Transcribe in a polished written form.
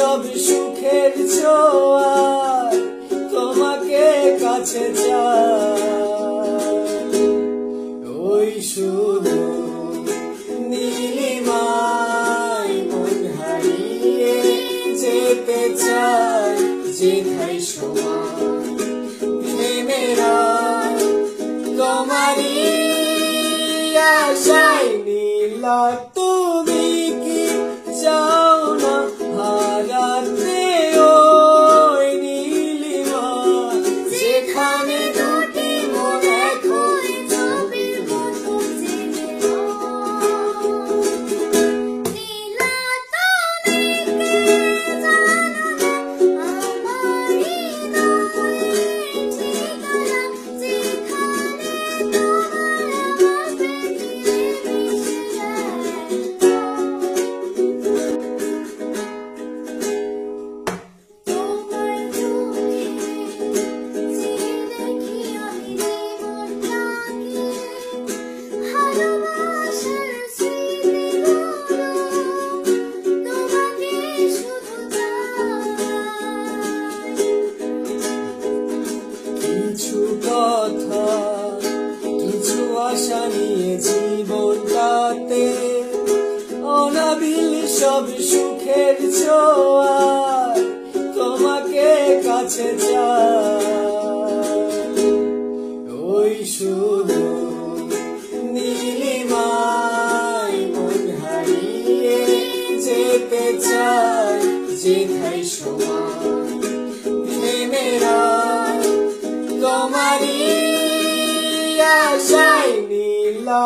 সব সুখের ছোঁয়ায় তোমাকে কাছে চাই। ওই শুধু নীলিমায় মন হারিয়ে যেতে চাই, যেথায় সময় মেরা তোমারই আশায় নীলা। তুমি কি চাও না হারাতে ওই নীলিমা, যেখানে দুটি মন এক হয়ে ছবির মতো জেগে নীলা। তুমি কি জানো না আমার হৃদয়ের ঠিকানা, যেখানে তোমার আমার পৃথিবী মিশে কিছু কথা, কিছু আশা নিয়ে জীবনটাতে অনাবিল সব সুখের ছোঁয়ায় তোমাকে কাছে চাই। ওই শুধু নীলিমায় মন হারিয়ে যেতে চাই, যেথায় সময় মেরা তোমারই আশায় নীলা।